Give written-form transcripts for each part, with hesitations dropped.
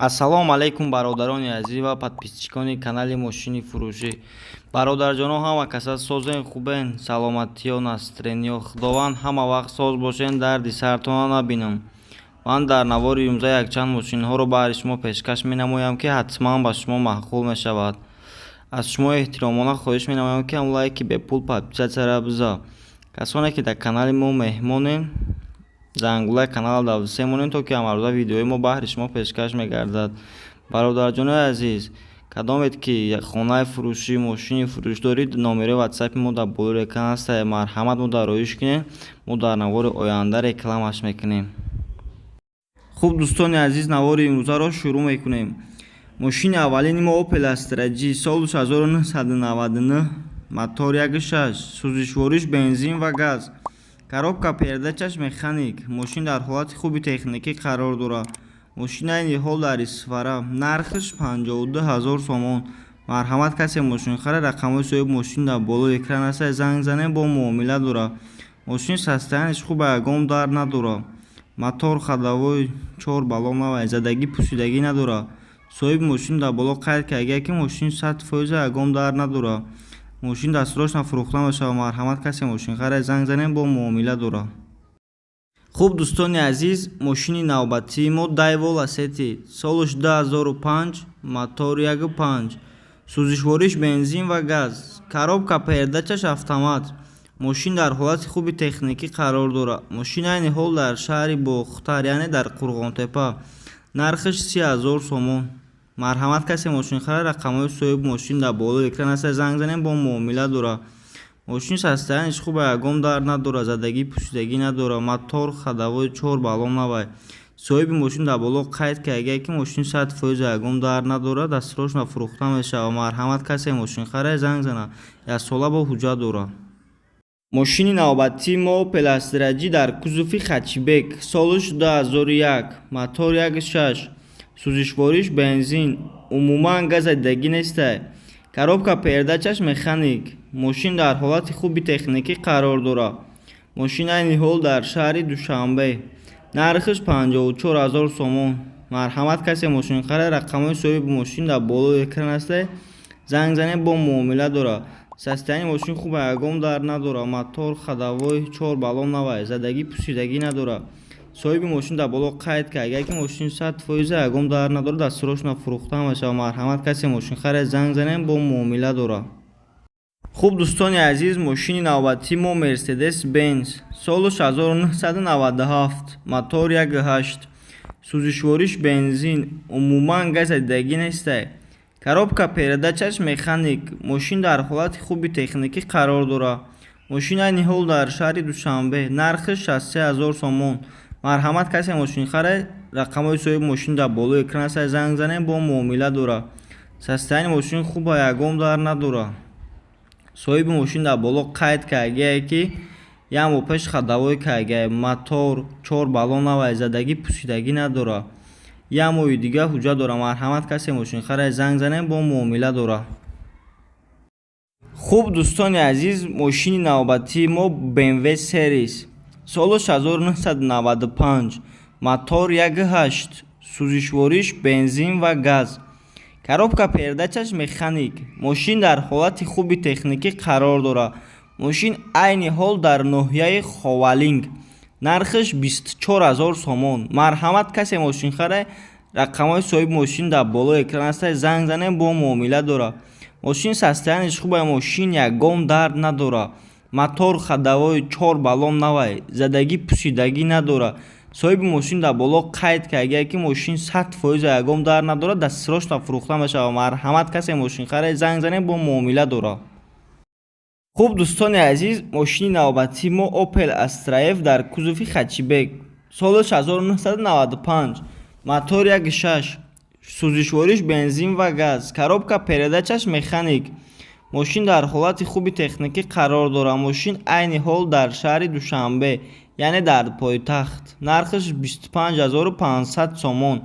ассалому алайкум бародарони азиз ва подписчикони канали мошини фурӯшӣ. бародарҷоно, ҳама каса созен хубен, саломатиё, настрениё, худованд ҳама вақт соз бошен, дарди сартона набинам. ман дар навори имрӯза якчанд мошинҳоро баҳри шумо пешкаш менамоям, ки ҳатман ба шумо маъқул мешавад. аз шумо эҳтиромона хоҳиш менамоям, ки лайки бепул подписатсияра биза. касоне ки дар канали мо меҳмонен, зангулаи канал давзисе монен, то ки ҳамарӯза видеои мо баҳри шумо пешкаш мегардад. бародарҷонои азиз, кадомед ки хонаи фурӯшӣ, мошини фурӯш дорид, номерои ватсапи мо дар болори экран аст. марҳамат мода роиш кунед, мо дар навори оянда рекламаш мекунем. хуб дӯстони азиз, навори имрӯзаро шурӯъ мекунем. мошини аввалини мо Opel Astra G, соли 1999, мотор 1.6, сӯзишвориш бензин ва газ, коробка передачаш механик. мошин дар ҳолати хуби техникӣ қарор дорад. мошин айни ҳол дар истифода. нархиш 52 000 сомон. марҳамат, касе мошин харад, рақамҳои соҳиби мошин дар болои экран аст, занг занем, бо муомила дорад. мошин состоянияш хуба, ягон дард надорад. мотор ходовой 4 баллон навай, задагӣ пусидагӣ надорад. соҳиби мошин дар боло қайд карда ки мошин 100% ягон дард надорад. мошин дастурошна фурӯхта мешавад. марҳамат, касе мошин харад, занг занем, бо муомила дорад. хуб дӯстони азиз, мошини навбатии мо Daewoo Lacetti, солиш 2005, мотор 1.5, сӯзишвориш бензин ва газ, коробка передачаш автомат. мошин дар ҳолати хуби техникӣ қарор дорад. мошин айни ҳол дар шаҳри Бохтар, яъне дар Қурғонтепа. нархиш 30 000 сомон. марҳамат, касе мошин харад, рақамҳои соҳиби мошин дар болои экран аст, занг занем, бо муомила дорад. мошин состоянияш хуба, ягон дард надорад, задагӣ пусидагӣ надорад. мотор ходовой 4 баллон навай. соҳиби мошин дар боло қайд карда ки мошин 100% ягон дард надорад, дастурошна фурӯхта мешавад. марҳамат, касе мошин харад, занг занад, яксола бо ҳуҷҷат дорад. мошини навбатии мо Opel Astra G дар кузуфи хачбек, солиш 2001, мотор 1.6, сӯзишвориш бензин, умуман газ дагӣ нестай, коробка передачаш механик. мошин дар ҳолати хуби техникӣ қарор дорад. мошин айни ҳол дар шаҳри Душанбе. нархиш 54 000 сомон. марҳамат, касе мошин харад, рақамҳои соҳиби мошин дар болои экран аст, занг занем, бо муомила дорад. состоянии мошин хуба, ягон дард надорад. мотор ходовой 4 баллон навай, задагӣ пусидагӣ надорад. соҳиби мошин дар боло қайд карда ки мошин 100% ягон дард надорад, дастурошна фурӯхта мешавад. марҳамат, касе мошин харад, занг занем, бо муомила дорад. хуб дӯстони азиз, мошини навбатии мо Mercedes-Benz, солиш 1997, мотор 1.8, сӯзишвориш бензин, умуман газ дагӣ нестай, коробка передачаш механик. мошин дар ҳолати хуби техникӣ қарор дорад. мошин айни ҳол дар шаҳри Душанбе. нархиш 63 000 сомон. марҳамат, касе мошин харад, рақамҳои соҳиби мошин дар болои экран аст, занг занем, бо муомила дорад. состоянии мошин хуба, ягон дард надорад. соҳиби мошин дар боло қайд карда ки ямо пеш ходовой карда, мотор 4 баллон навай, задагӣ пусидагӣ надорад. ямои дигар ҳуҷҷат дорад. марҳамат, касе мошин харад, занг занем, бо муомила дорад. хуб дӯстони азиз, мошини навбатии мо BMW Series, солиш 1995, мотор 1.8, сӯзишвориш бензин ва газ, коробка передачаш механик. мошин дар ҳолати хуби техникӣ қарор дорад. мошин айни ҳол дар ноҳияи Ховалинг. нархиш 24 000 сомон. марҳамат, касе мошин харад, рақамҳои соҳиби мошин дар болои экран аст, занг занем, бо муомила дорад. мошин состоянияш хуба, мошин ягон дард надорад. мотор ходовой 4 баллон навай, задагӣ пусидагӣ надорад. соҳиби мошин дар боло қайд карда ки мошин 100% ягон дард надорад, дастурошна фурӯхта мешавад. марҳамат, касе мошин харад, занг занем, бо муомила дорад. хуб дӯстони азиз, мошини навбатии мо Opel Astra F дар кузуфи хачбек, солиш 1995, мотор 1.6, сӯзишвориш бензин ва газ, коробка передачаш механик. мошин дар ҳолати хуби техникӣ қарор дорад. мошин айни ҳол дар шаҳри Душанбе, яъне дар пойтахт. нархиш 25 500 сомон.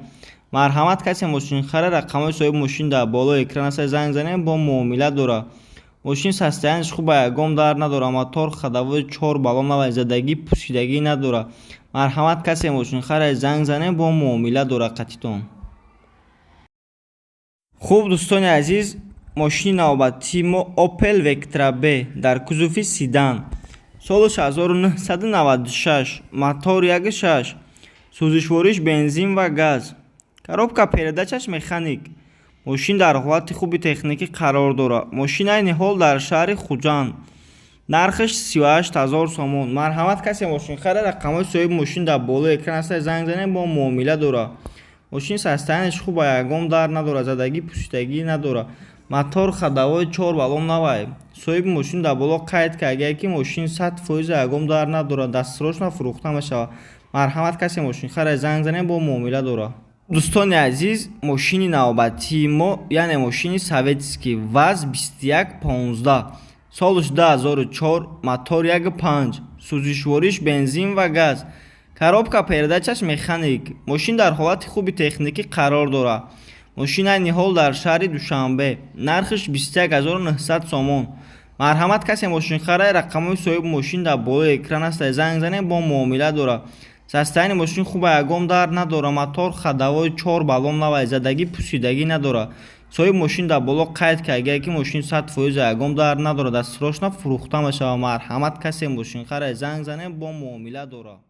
марҳамат, касе мошин харад, рақамҳои соҳиби мошин дар болои экран аст, занг занем, бо муомила дорад. мошин состоянияш хуба, ягон дард надорад. мотор ходовой 4 баллон навай, задагӣ пусидагӣ надорад. марҳамат, касе мошин харад, занг занем, бо муомила дорад. қатитон. хуб дӯстони азиз, мошини навбатии мо Opel Vectra B дар кузуфи седан, соли 1996, мотор 1.6, сӯзишвориш бензин ва газ, коробка передачаш механик. Мошин дар ҳолати хуби техникӣ қарор дорад. Мошин айни ҳол дар шаҳри Хуҷанд. Нархаш 38,000 сомон. Марҳамат, касе мошин харе, рақамҳои соҳиби мошин дар болои экран ҳастад, занг занед, бо муомила дорад. мошин састаянаш хуба, ягон дард надорад, задагӣ пусидагӣ надорад. мотор хадавои 4 баллон навай. соҳиби мошин дар боло қайд кард ки мошин 100% ягон дард надорад, дастсрочно фурӯхта мешавад. Марҳамат, касе мошин харе, занг занед, бо муомила дорад. дӯстони азиз, мошини навбатии мо, яъне мошини советский ВАЗ 2115, солиш 2004, мотор 1.5, сӯзишвориш бензин ва газ, коробка передачаш механик. мошин дар ҳолати хуби техникӣ қарор дорад. мошин айни ҳол дар шаҳри Душанбе. нархаш 21900 сомон. марҳамат, касе мошин харе, рақамҳои соҳиби мошин дар болои экран ҳастад, занг занед, бо муомила дорад. састаяни мошин хуба, ягон дард надорад. мотор хадавои 4 баллон навай, задагӣ пусидагӣ надорад. соҳиби мошин дар боло қайд кард ки мошин 100% ягон дард надорад, дастсрочно фурӯхта мешавад. марҳамат, касе мошин харе, занг занед, бо муомила дорад.